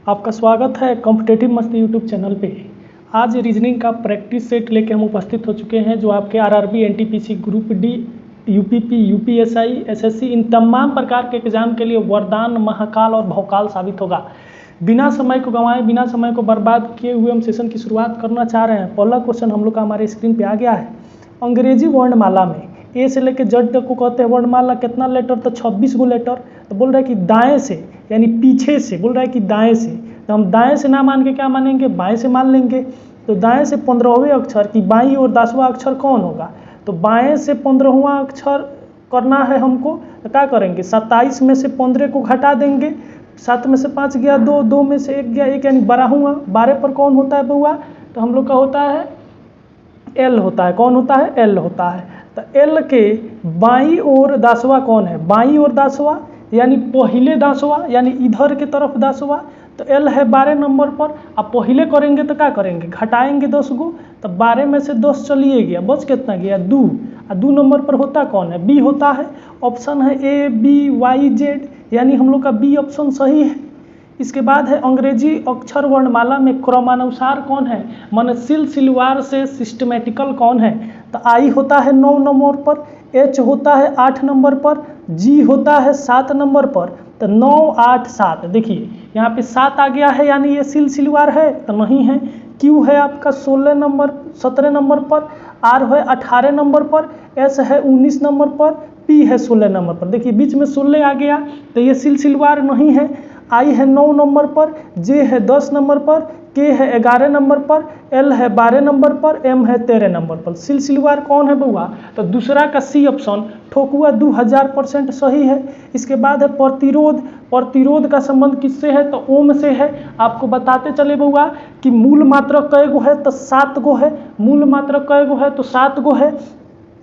आपका स्वागत है कॉम्पिटेटिव मस्ती यूट्यूब चैनल पे। आज रीजनिंग का प्रैक्टिस सेट लेके हम उपस्थित हो चुके हैं जो आपके RRB, NTPC, group D, UPP, UPSI, SSC इन तमाम प्रकार के एग्जाम के लिए वरदान, महाकाल और भौकाल साबित होगा। बिना समय को गंवाए, बिना समय को बर्बाद किए हुए हम सेशन की शुरुआत करना चाह रहे हैं। पहला क्वेश्चन हम लोग का हमारे स्क्रीन पे आ गया है। अंग्रेजी वर्णमाला में ए से लेकर जेड तक को कहते हैं वर्णमाला। कितना लेटर? तो 26 गो लेटर। तो बोल रहा है कि दाएं से यानी पीछे से, बोल रहा है कि दाएं से, तो हम दाएं से ना मान के क्या मानेंगे? बाएं से मान लेंगे। तो दाएं से 15वें अक्षर की बाईं और 10वां अक्षर कौन होगा? तो बाएं से 15वां अक्षर करना है हमको, तो क्या करेंगे? 27 में से 15 को घटा देंगे। 7 में से 5 गया 2, 2 में से 1 गया 1, यानी 12 हुआ। 12 पर कौन होता है बउआ? तो हम लोग का होता है एल होता है। कौन होता है? एल होता है। तो एल के बाईं और 10वां कौन है? बाईं और 10वां यानी पहले 10वां, यानी इधर की तरफ 10वां। तो एल है 12 नंबर पर। अब पहले करेंगे तो क्या करेंगे? घटाएंगे 10 गो। तो 12 में से 10 चलिए गया, बच कितना गया? 2। और 2 नंबर पर होता कौन है? बी होता है। ऑप्शन है ए, बी, वाई, जेड, यानी हम लोग का बी ऑप्शन सही है। इसके बाद है अंग्रेजी अक्षर वर्णमाला में क्रमानुसार कौन है? मन सिलसिलेवार से सिस्टमेटिकल कौन है? तो आई होता है 9 नंबर पर, एच होता है 8 नंबर पर, जी होता है 7 नंबर पर। तो 9, 8, 7, देखिए यहाँ पे 7 आ गया है, यानी ये सिलसिलेवार है तो नहीं है। क्यू है आपका 17 नंबर पर, आर है 18 नंबर पर, एस है 19 नंबर पर, पी है 16 नंबर पर। देखिए बीच में 16 आ गया तो ये सिलसिलेवार नहीं है। आई है 9 नंबर पर, जे है 10 नंबर पर, के है 11 नंबर पर, एल है 12 नंबर पर, एम है 13 नंबर पर। सिलसिलेवार कौन है बउआ? तो दूसरा का सी ऑप्शन ठोकुआ 2000% सही है। इसके बाद है प्रतिरोध। प्रतिरोध का संबंध किससे है? तो ओम से है। आपको बताते चले बउआ कि मूल मात्रक कै गो है? तो 7 गो है। मूल मात्रक कै गो है? तो 7 गो है।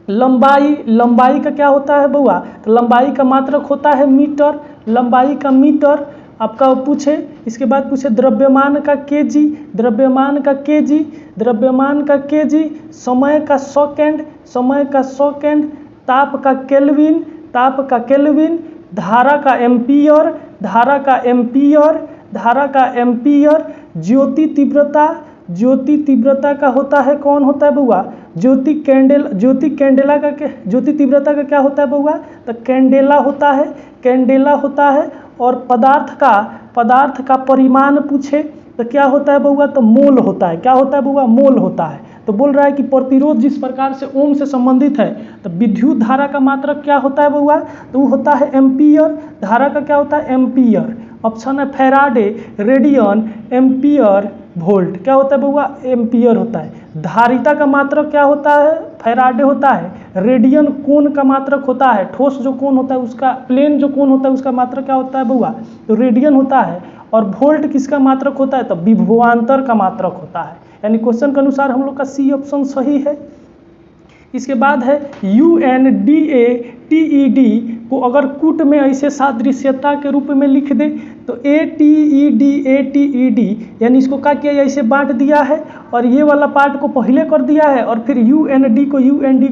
लंबाई, लंबाई का क्या होता है बउआ? तो लंबाई का मात्रक होता है मीटर। लंबाई का मीटर आपका पूछे। इसके बाद पूछे द्रव्यमान का केजी, द्रव्यमान का केजी, द्रव्यमान का केजी, समय का सेकंड, समय का सेकंड, ताप का केल्विन, ताप का केल्विन, धारा का एम्पियर, धारा का एम्पियर, धारा का एम्पियर, ज्योति तीव्रता, ज्योति तीव्रता का होता है कौन होता है बउआ? ज्योति कैंडेला का, ज्योति तीव्रता का क्या होता है बउआ? तो कैंडेला होता है, कैंडेला होता है। और पदार्थ का परिमाण पूछे तो क्या होता है बउआ? तो मोल होता है। क्या होता है बउआ? मोल होता है। तो बोल रहा है कि प्रतिरोध जिस प्रकार से ओम से संबंधित है, तो विद्युत धारा का मात्रक क्या होता है बउआ? तो वो होता है एम्पियर। धारा का क्या होता है? एम्पियर। ऑप्शन है फैराडे, रेडियन, एम्पियर, वोल्ट। क्या होता है बउआ? एम्पियर होता है। धारिता का मात्रक क्या होता है? फैराडे होता है। रेडियन कोण का मात्रक होता है। ठोस जो कोण होता है उसका, प्लेन जो कोण होता है उसका मात्रक क्या होता है बउआ? तो रेडियन होता है। और वोल्ट किसका मात्रक होता है? तो विभवांतर का मात्रक होता है। यानी क्वेश्चन के अनुसार हम लोग का सी ऑप्शन सही है। इसके बाद है UNDATED को अगर कूट में ऐसे सादृश्यता के रूप में लिख दे तो ATED यानी इसको क्या किया, ऐसे बांट दिया है और ये वाला पार्ट को पहले कर दिया है और फिर UND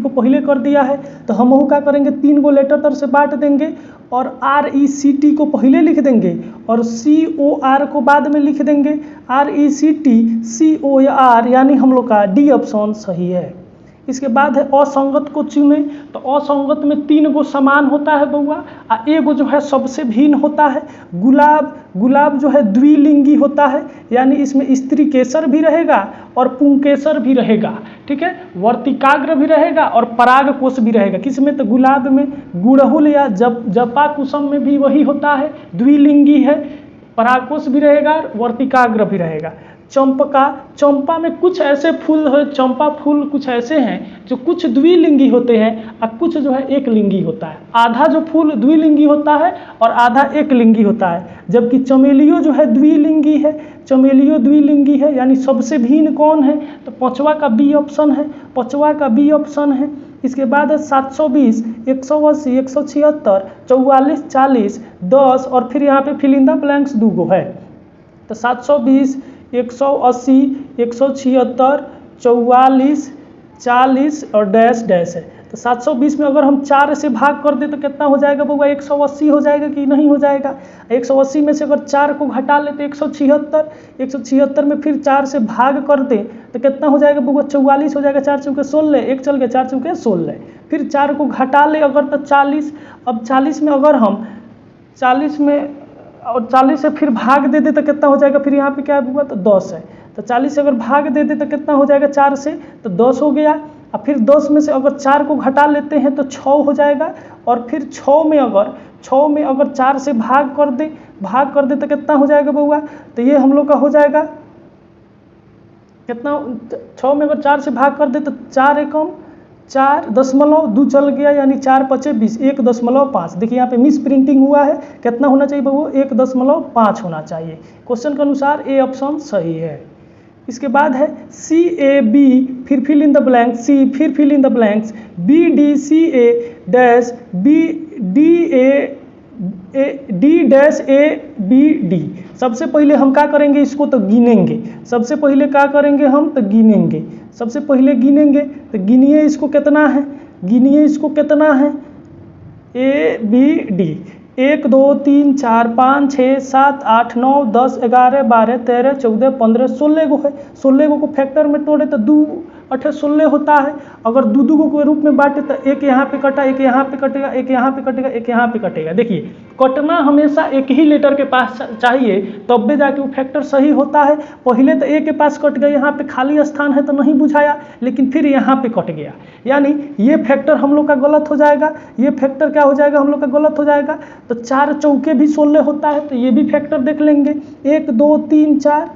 को पहले कर दिया है। तो हम क्या करेंगे? 3 गो लेटर तर से बांट देंगे और RECT को पहले लिख देंगे और COR को बाद में लिख देंगे। RECT COR, यानी हम लोग का डी ऑप्शन सही है। इसके बाद है असंगत को चुने। तो असंगत में 3 गो समान होता है बउआ, और एगो जो है सबसे भिन्न होता है। गुलाब, गुलाब जो है द्विलिंगी होता है, यानी इसमें स्त्री केसर भी रहेगा और पुंकेसर भी रहेगा। ठीक है, वर्तिकाग्र भी रहेगा और परागकोश भी रहेगा। किसमें? तो गुलाब में। गुड़हुल या जपा कुसुम में भी वही होता है, द्विलिंगी है, परागकोश भी रहेगा, वर्तिकाग्र भी रहेगा। चंपका, चंपा में कुछ ऐसे फूल है, चंपा फूल कुछ ऐसे हैं जो कुछ द्विलिंगी होते हैं और कुछ जो है एक लिंगी होता है। आधा जो फूल द्विलिंगी होता है और आधा एक लिंगी होता है, जबकि चमेलियो जो है द्विलिंगी है। चमेलियो द्विलिंगी है, यानी सबसे भिन्न कौन है? तो 5वां का बी ऑप्शन है, 5वां का बी ऑप्शन है। इसके बाद है 720, 180, 176, 44, 40, 10 और फिर यहाँ पे फिल इन द ब्लैंक्स 2 गो है। तो 720, 180, 176, 44, 40 और डैश डैश है। तो 720 में अगर हम 4 से भाग कर दें तो कितना हो जाएगा बउआ? 180 हो जाएगा कि नहीं हो जाएगा? 180 में से अगर 4 को घटा ले तो 176, 176 में फिर 4 से भाग कर दें तो कितना हो जाएगा बउआ? 44 हो जाएगा। 4 चौके 16, एक चल गया, 4 चौके 16, फिर 4 को घटा ले अगर तो 40। अब 40 में अगर हम 40 में और 40 से फिर भाग दे दे तो कितना हो जाएगा? फिर यहाँ पे क्या है? तो 10 है। तो 40 से अगर भाग दे दे तो कितना हो जाएगा? 4 से तो 10 हो गया। और फिर 10 में से अगर 4 को घटा लेते हैं तो 6 हो जाएगा। और फिर 6 में अगर 4 से भाग कर दे तो कितना हो जाएगा बउआ? तो ये हम लोग का हो जाएगा कितना? 6 में अगर 4 से भाग कर दे तो 4 एकम 4.2 चल गया, यानी 4 पचे 20, 1.5। देखिए यहाँ पे मिस प्रिंटिंग हुआ है। कितना होना चाहिए बउआ? 1.5 होना चाहिए। क्वेश्चन के अनुसार ए ऑप्शन सही है। इसके बाद है CAB, फिर fill in the blanks, C फिर fill in the blanks, BDCA dash D-ABD। सबसे पहले हम क्या करेंगे? इसको तो गिनेंगे। सबसे पहले क्या करेंगे? हम तो गिनेंगे। सबसे पहले गिनेंगे तो गिनिए इसको कितना है? गिनिए इसको कितना है? ABD 1 2 3 4 5 6 7 8 9 10 11 12 13 14 15 16 गो है। 16 को फैक्टर में तोड़े तो 2 8 16 होता है। अगर दो गो के रूप में बांटे तो एक यहाँ पे कटा, एक यहाँ पे कटेगा, एक यहाँ पे कटेगा, एक यहाँ पे कटेगा। देखिए कटना हमेशा एक ही लेटर के पास चाहिए, तब भी जाके वो फैक्टर सही होता है। पहले तो ए के पास कट गया, यहाँ पे खाली स्थान है तो नहीं बुझाया, लेकिन फिर यहाँ पे कट गया, यानी ये फैक्टर हम लोग का गलत हो जाएगा। ये फैक्टर क्या हो जाएगा? हम लोग का गलत हो जाएगा। तो 4 चौके भी 16 होता है, तो ये भी फैक्टर देख लेंगे। 1 2 3 4,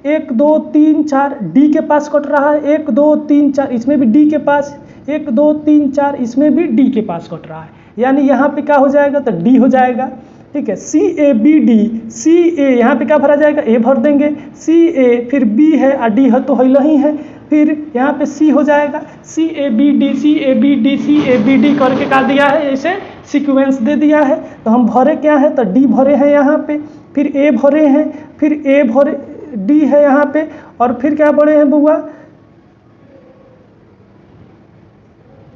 1 2 3 4 डी के पास कट रहा है। 1 2 3 4 इसमें भी डी के पास, 1 2 3 4 इसमें भी डी के पास कट रहा है, यानी यहाँ पे क्या हो जाएगा? तो डी हो जाएगा। ठीक है, CABD, CA यहाँ पे क्या भरा जाएगा? ए भर देंगे। CA फिर B है और D है तो हिल ही है, फिर यहाँ पे C हो जाएगा। CABD CABD CABD करके क्या दिया है? ऐसे सीक्वेंस दे दिया है। तो हम भरे क्या है? तो D भरे हैं यहाँ पे, फिर A भरे हैं, फिर A भरे, D है यहाँ पे, और फिर क्या भरे हैं बुआ?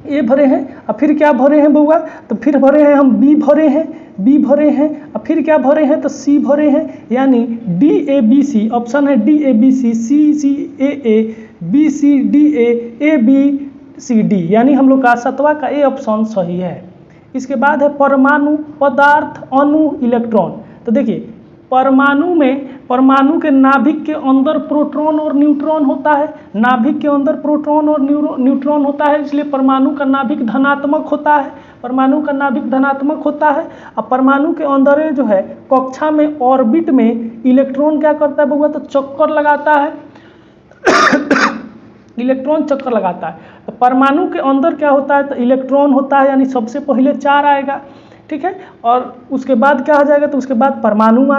ए भरे हैं। और फिर क्या भरे हैं बुआ? तो फिर भरे हैं हम B भरे हैं, B भरे हैं, और फिर क्या भरे हैं? तो C भरे हैं, यानी DABC ऑप्शन है। DABC CCAA BCDA ABCD, यानी हम लोग का 7वां का ए ऑप्शन सही है। इसके बाद है परमाणु, पदार्थ, अणु, इलेक्ट्रॉन। तो देखिए परमाणु के नाभिक के अंदर प्रोटॉन और न्यूट्रॉन होता है। नाभिक के अंदर प्रोटॉन और न्यूट्रॉन होता है, इसलिए परमाणु का नाभिक धनात्मक होता है। परमाणु का नाभिक धनात्मक होता है। और परमाणु के अंदर जो है कक्षा में ऑर्बिट में इलेक्ट्रॉन क्या करता है बउआ? तो चक्कर लगाता है। इलेक्ट्रॉन चक्कर लगाता है। तो परमाणु के अंदर क्या होता है? तो इलेक्ट्रॉन होता है, यानी सबसे पहले 4 आएगा। ठीक है, और उसके बाद क्या आ जाएगा? तो उसके बाद परमाणु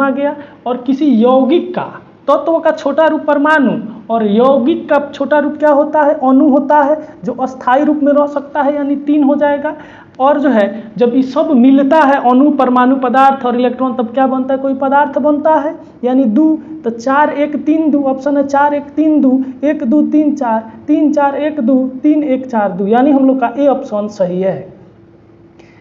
आ गया, और किसी यौगिक का, तत्व का छोटा रूप परमाणु, और यौगिक का छोटा रूप क्या होता है? अणु होता है, जो अस्थायी रूप में रह सकता है, यानी 3 हो जाएगा। और जो है जब ये सब मिलता है, अणु, परमाणु, पदार्थ और इलेक्ट्रॉन, तब क्या बनता है? कोई पदार्थ बनता है, यानी 2। तो 4 1 3 2 ऑप्शन है। 4 1 3 2, 1 2 3 4, 3 4 1 2, 3 1 4 2, यानी हम लोग का ए ऑप्शन सही है।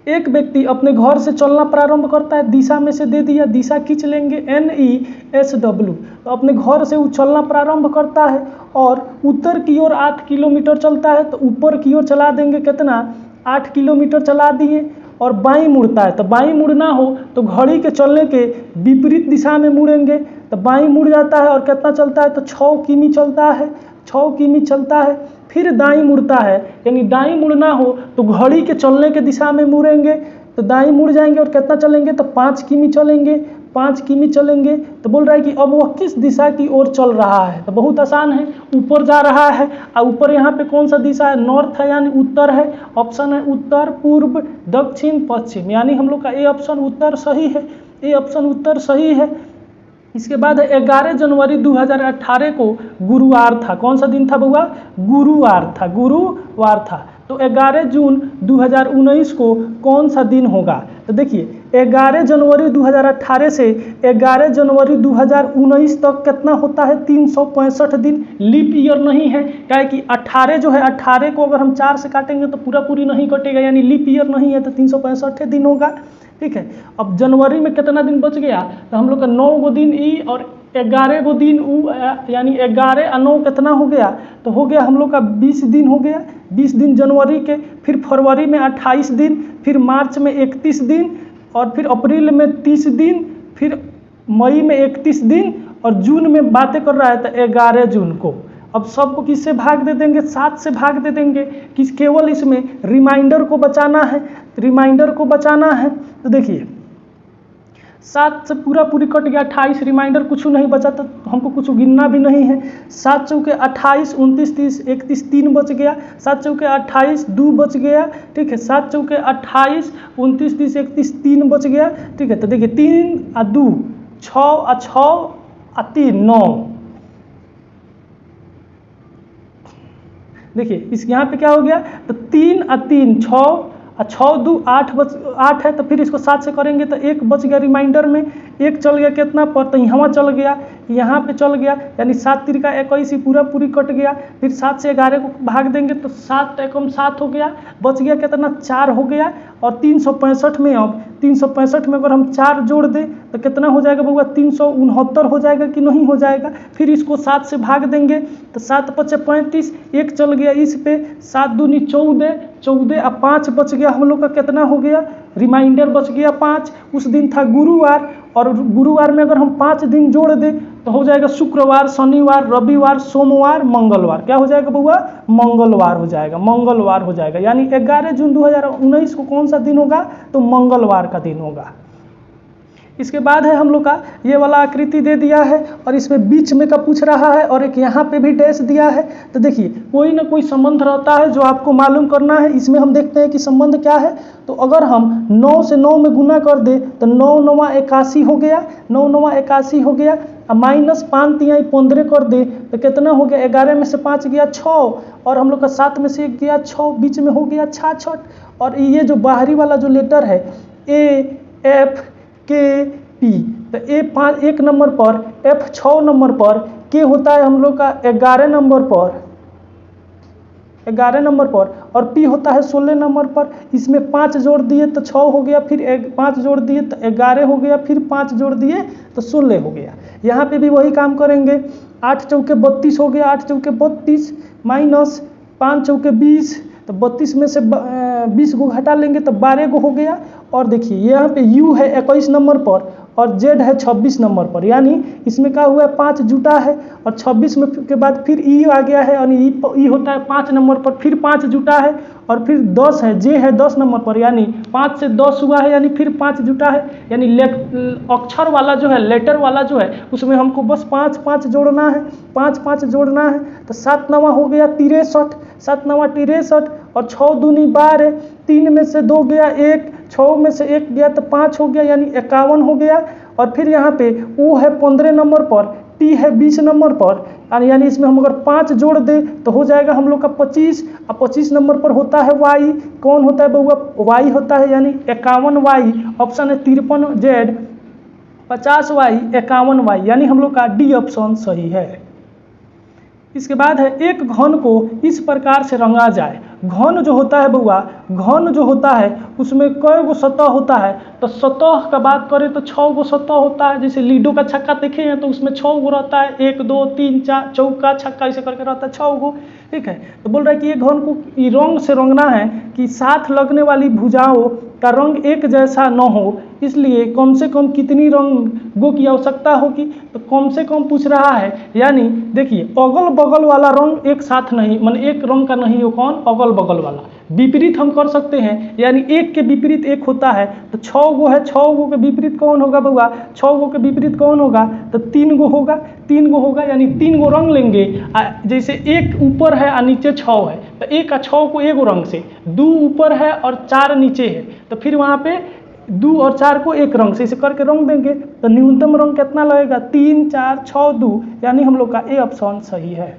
एक व्यक्ति अपने घर से चलना प्रारंभ करता है, दिशा में से दे दिया, दिशा खींच लेंगे NESW। तो अपने घर से वो चलना प्रारंभ करता है और उत्तर की ओर 8 किलोमीटर चलता है, तो ऊपर की ओर चला देंगे कितना? 8 किलोमीटर चला दिए। और बाईं मुड़ता है, तो बाईं मुड़ना हो तो घड़ी के चलने के विपरीत दिशा में मुड़ेंगे, तो बाईं मुड़ जाता है। और कितना चलता है? तो 6 किमी चलता है, 6 किमी चलता है। फिर दाईं मुड़ता है, यानी दाईं मुड़ना हो तो घड़ी के चलने के दिशा में मुड़ेंगे, तो दाईं मुड़ जाएंगे। और कितना चलेंगे? तो 5 किमी चलेंगे, 5 किमी चलेंगे। तो बोल रहा है कि अब वह किस दिशा की ओर चल रहा है? तो बहुत आसान है, ऊपर जा रहा है। और ऊपर यहाँ पे कौन सा दिशा है? नॉर्थ है, यानी उत्तर है। ऑप्शन है उत्तर, पूर्व, दक्षिण, पश्चिम, यानी हम लोग का ए ऑप्शन उत्तर सही है। ए ऑप्शन उत्तर सही है। इसके बाद 11 जनवरी 2018 को गुरुवार था। कौन सा दिन था बउआ? गुरुवार था। तो 11 जून 2019 को कौन सा दिन होगा? तो देखिए 11 जनवरी 2018 से 11 जनवरी 2019 तक कितना होता है 365 दिन। लीप ईयर नहीं है, क्या है कि 18 जो है 18 को अगर हम 4 से काटेंगे तो पूरा पूरी नहीं कटेगा, यानी लीप ईयर नहीं है तो 365 दिन होगा। ठीक है, अब जनवरी में कितना दिन बच गया, तो हम लोग का 9 गो दिन ई और 11 गो दिन ऊ, यानी 11 और 9 कितना हो गया, तो हो गया हम लोग का 20 दिन हो गया। 20 दिन जनवरी के, फिर फरवरी में 28 दिन, फिर मार्च में 31 दिन, और फिर अप्रैल में 30 दिन, फिर मई में 31 दिन, और जून में बातें कर रहा है तो 11 जून को। अब सबको किससे भाग दे देंगे, 7 से भाग दे देंगे, किस केवल इसमें रिमाइंडर को बचाना है, रिमाइंडर को बचाना है। तो देखिए 7 से पूरा पूरी कट गया, 28 रिमाइंडर कुछ नहीं बचा, तो हमको कुछ गिनना भी नहीं है। 7 चौके 28, 29, 30, 31, 3 बच गया। 7 चौके 28, 2 बच गया। ठीक है, 7 चौके 28, 29, 30, 31, 3 बच गया। ठीक है, तो देखिए 3 और 2 6 और 6 और 3 9। देखिए इस यहाँ पे क्या हो गया, तो 3 और 3 6 और 6 2 8 है, तो फिर इसको 7 से करेंगे तो 1 बच गया रिमाइंडर में। 1 चल गया कितना पर, तो यहाँ चल गया, यहाँ पे चल गया, यानी 7 3 का 21 ही पूरा पूरी कट गया। फिर 7 से 11 को भाग देंगे तो 7 एकम 7 हो गया, बच गया कितना 4 हो गया। और 365 में, अब 365 में अगर हम 4 जोड़ दें तो कितना हो जाएगा बउआ, 369 हो जाएगा कि नहीं हो जाएगा। फिर इसको 7 से भाग देंगे तो 7 5 35, 1 चल गया इस पे, 7 दूनी 14, 14 और 5 बच गया हम लोग का कितना हो गया, रिमाइंडर बच गया 5। उस दिन था गुरुवार, और गुरुवार में अगर हम 5 दिन जोड़ दें तो हो जाएगा शुक्रवार, शनिवार, रविवार, सोमवार, मंगलवार। क्या हो जाएगा बउआ, मंगलवार हो जाएगा, मंगलवार हो जाएगा। यानी 11 जून 2019 को कौन सा दिन होगा, तो मंगलवार का दिन होगा। इसके बाद है हम लोग का ये वाला आकृति दे दिया है, और इसमें बीच में का पूछ रहा है, और एक यहाँ पे भी डैश दिया है। तो देखिए कोई ना कोई संबंध रहता है जो आपको मालूम करना है। इसमें हम देखते हैं कि संबंध क्या है। तो अगर हम 9 से 9 में गुना कर दे तो 9 9 81 हो गया, 9 9 81 हो गया। माइनस 5 3 15 कर दे तो कितना हो गया, 11 में से 5 गया 6, और हम लोग का 7 में से 1 गया 6, बीच में हो गया 66। और ये जो बाहरी वाला जो लेटर है ए एफ के पी, तो ए 1 नंबर पर, एफ 6 नंबर पर, के होता है हम लोग का 11 नंबर पर, 11 नंबर पर, और पी होता है 16 नंबर पर। इसमें 5 जोड़ दिए तो 6 हो गया, फिर 5 जोड़ दिए तो 11 हो गया, फिर 5 जोड़ दिए तो 16 हो गया। यहाँ पे भी वही काम करेंगे। 8 चौके 32 हो गया, 8 चौके 32 माइनस 5 चौके 20, तो 32 में से 20 को हटा लेंगे तो 12 को हो गया। और देखिए यहाँ पे u है 21 नंबर पर, और z है 26 नंबर पर, यानी इसमें क्या हुआ है 5 जुटा है, और 26 में के बाद फिर e आ गया है, यानी e होता है 5 नंबर पर, फिर 5 जुटा है, और फिर 10 है, j है 10 नंबर पर, यानी 5 से 10 हुआ है, यानी फिर 5 जुटा है। यानी अक्षर वाला जो है, लेटर वाला जो है, उसमें हमको बस 5 5 जोड़ना है, 5 5 जोड़ना है। तो 7 9 हो गया 63, 7 9 63, और 6 दूनी 12, 3 में से 2 गया 1, 6 में से 1 गया तो 5 हो गया, यानी 51 हो गया। और फिर यहाँ पे O है 15 नंबर पर, T है 20 नंबर पर, यानी इसमें हम अगर 5 जोड़ दें तो हो जाएगा हम लोग का 25। और 25 नंबर पर होता है Y, कौन होता है बउआ, Y होता है, यानी 51Y। ऑप्शन है 53Z, 50Y, 51Y, यानी हम लोग का डी ऑप्शन सही है। इसके बाद है एक घन को इस प्रकार से रंगा जाए। घन जो होता है बउआ, घन जो होता है उसमें कई गो सतह होता है। तो सतह का बात करें तो 6 गो सतह होता है। जैसे लीडो का छक्का देखे हैं तो उसमें 6 गो रहता है, 1 2 3 4, चौका छक्का ऐसे करके रहता है 6 गो। ठीक है, तो बोल रहा है कि ये घन को रंग से रंगना है कि साथ लगने वाली भुजाओं का रंग एक जैसा न हो, इसलिए कम से कम कितनी रंगों की आवश्यकता होगी, तो कम से कम पूछ रहा है। यानी देखिए अगल बगल वाला रंग एक साथ नहीं, माने एक रंग का नहीं हो, कौन, अगल बगल वाला। विपरीत हम कर सकते हैं, यानी एक के विपरीत एक होता है, तो 6 गो है, 6 गो के विपरीत कौन होगा बउआ, 6 गो के विपरीत कौन होगा, तो 3 गो होगा, 3 गो होगा, यानी 3 गो रंग लेंगे। जैसे एक ऊपर है और नीचे 6 है, तो 1 और 6 को 1 रंग से, 2 ऊपर है और 4 नीचे है, तो फिर वहाँ पे 2 और 4 को 1 रंग से इसे करके रंग देंगे। तो न्यूनतम रंग कितना लगेगा, 3 4 6 2, यानी हम लोग का ए ऑप्शन सही है।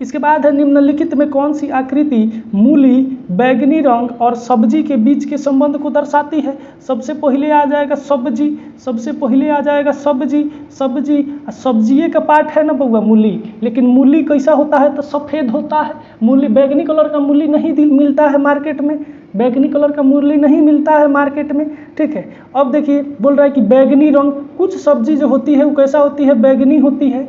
इसके बाद है निम्नलिखित में कौन सी आकृति मूली, बैगनी रंग और सब्जी के बीच के संबंध को दर्शाती है। सबसे पहले आ जाएगा सब्जी, सबसे पहले आ जाएगा सब्जी, सब्जी सब्जिए का पार्ट है ना बउआ मूली, लेकिन मूली कैसा होता है तो सफ़ेद होता है। मूली बैगनी कलर का मूली नहीं मिलता है मार्केट में, बैगनी कलर का मूली नहीं मिलता है मार्केट में, ठीक है। अब देखिए बोल रहा है कि बैगनी रंग, कुछ सब्जी जो होती है वो कैसा होती है, बैगनी होती है,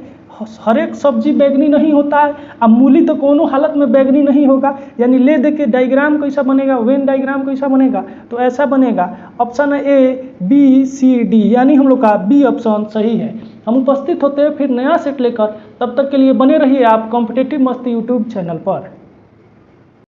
हर एक सब्जी बैगनी नहीं होता है। अब मूली तो कोनो हालत में बैगनी नहीं होगा, यानी ले दे के डायग्राम कैसा बनेगा, वेन डायग्राम कैसा बनेगा, तो ऐसा बनेगा। ऑप्शन है ए बी सी डी, यानी हम लोग का बी ऑप्शन सही है। हम उपस्थित होते हैं फिर नया सेट लेकर, तब तक के लिए बने रहिए आप कॉम्पिटिटिव मस्ती यूट्यूब चैनल पर।